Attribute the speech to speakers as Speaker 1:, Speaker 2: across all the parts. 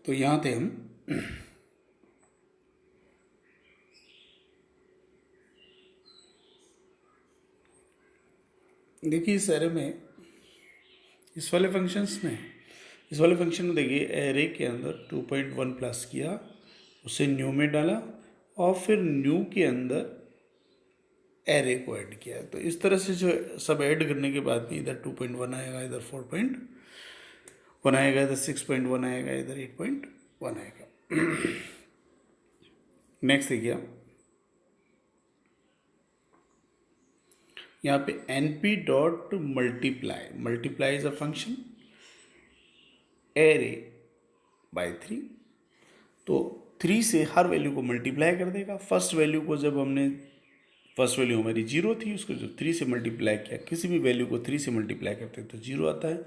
Speaker 1: तो यहाँ थे हम। देखिए इस एरे में, इस वाले फंक्शन में देखिए एरे के अंदर 2.1 प्लस किया, उसे न्यू में डाला और फिर न्यू के अंदर एरे को ऐड किया। तो इस तरह से जो सब ऐड करने के बाद भी इधर 2.1 आएगा, इधर 4.1 आएगा, इधर 6.1 आएगा, इधर 8.1 आएगा। नेक्स्ट देखिए यहाँ पे np dot multiply is a function array by 3। तो 3 से हर वैल्यू को मल्टीप्लाई कर देगा। फर्स्ट वैल्यू हमारी 0 थी, उसको जो 3 से मल्टीप्लाई किया, किसी भी वैल्यू को 3 से मल्टीप्लाई करते हैं तो 0 आता है।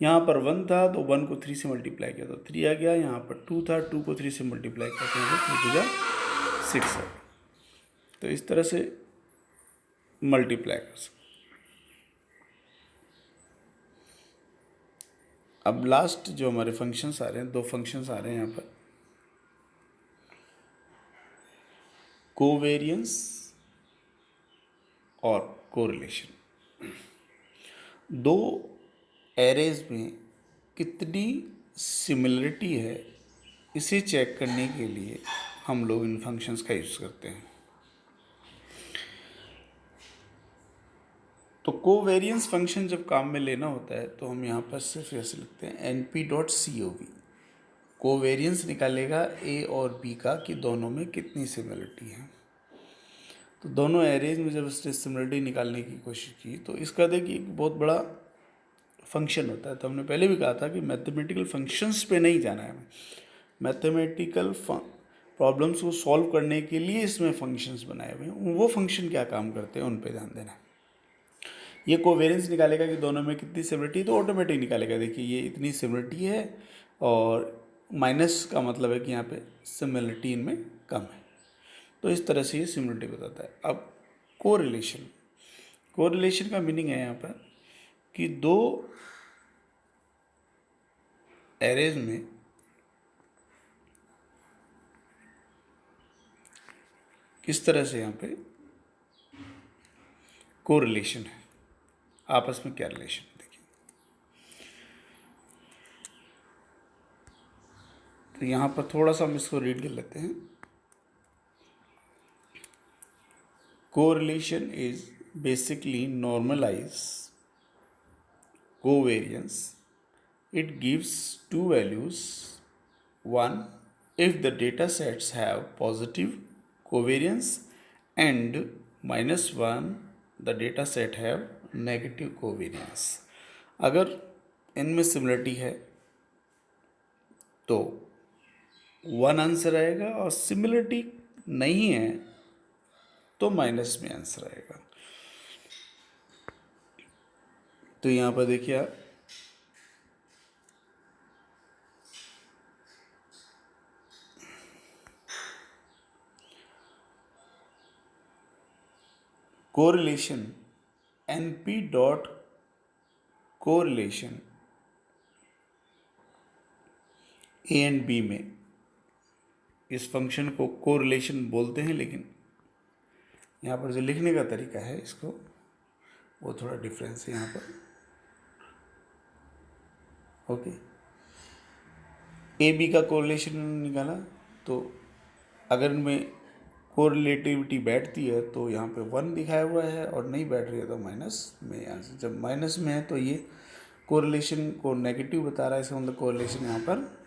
Speaker 1: यहाँ पर 1 था तो 1 को 3 से मल्टीप्लाई किया तो 3 आ गया। यहाँ पर 2 था, 2 को 3 से मल्टीप्लाई करते हैं तो 3 6 आ गया। तो इस तरह से मल्टीप्लाई कर सकते। अब लास्ट जो हमारे फंक्शंस आ रहे हैं, 2 फंक्शंस आ रहे हैं यहाँ पर, कोवेरियंस और कोरिलेशन। 2 एरेज में कितनी सिमिलरिटी है इसे चेक करने के लिए हम लोग इन फंक्शंस का यूज़ करते हैं। तो कोवेरियंस फंक्शन जब काम में लेना होता है तो हम यहाँ पर सिर्फ ऐसे लिखते हैं np.cov। कोवेरियंस निकालेगा ए और बी का कि दोनों में कितनी सिमिलरिटी है। तो दोनों एरेज में जब उसने सिमिलरिटी निकालने की कोशिश की तो इसका देखिए एक बहुत बड़ा फंक्शन होता है। तो हमने पहले भी कहा था कि मैथमेटिकल फंक्शंस पे नहीं जाना है हमें, मैथमेटिकल प्रॉब्लम्स को सॉल्व करने के लिए इसमें फंक्शंस बनाए हुए हैं, वो फंक्शन क्या काम करते हैं उन पे ध्यान देना है। ये कोवेरियंस निकालेगा कि दोनों में कितनी सिमिलरिटी, तो ऑटोमेटिक निकालेगा। देखिए ये इतनी सिमिलरिटी है और माइनस का मतलब है कि यहाँ पे सिमिलरिटी इनमें कम है। तो इस तरह से ये सिमिलरिटी बताता है। अब कोरिलेशन का मीनिंग है यहाँ पर कि 2 एरेज में किस तरह से यहाँ पे कोरिलेशन है, आपस में क्या रिलेशन है। देखिए तो यहाँ पर थोड़ा सा हम इसको रीड कर लेते हैं। Correlation is basically normalize covariance. It gives 2 values. One, if the data sets have positive covariance, and -1, the data set have negative covariance. अगर इनमें सिमिलरिटी है तो 1 आंसर आएगा और सिमिलरिटी नहीं है तो माइनस में आंसर आएगा। तो यहाँ पर देखिए आप, correlation np dot correlation a and b में, इस फंक्शन को कोरिलेशन बोलते हैं, लेकिन यहाँ पर जो लिखने का तरीका है इसको वो थोड़ा डिफरेंस है यहाँ पर। ओके, ए बी का कोरिलेशन निकाला तो अगर इनमें कोरिलेटिविटी बैठती है तो यहाँ पे 1 दिखाया हुआ है और नहीं बैठ रही है तो माइनस में आंसर। जब माइनस में है तो ये कोरिलेशन को नेगेटिव बता रहा है, इसका मतलब कोरिलेशन यहाँ पर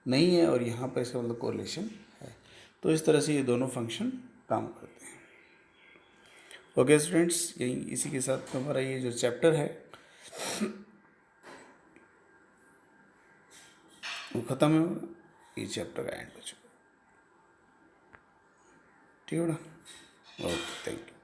Speaker 1: नहीं है, और यहाँ पर इसका मतलब कोरिलेशन है। तो इस तरह से ये दोनों फंक्शन काम करते हैं। ओके स्टूडेंट्स, यही इसी के साथ हमारा ये जो चैप्टर है वो ख़त्म है। ये चैप्टर का एंड हो चुका। ठीक है ना? Okay, thank you.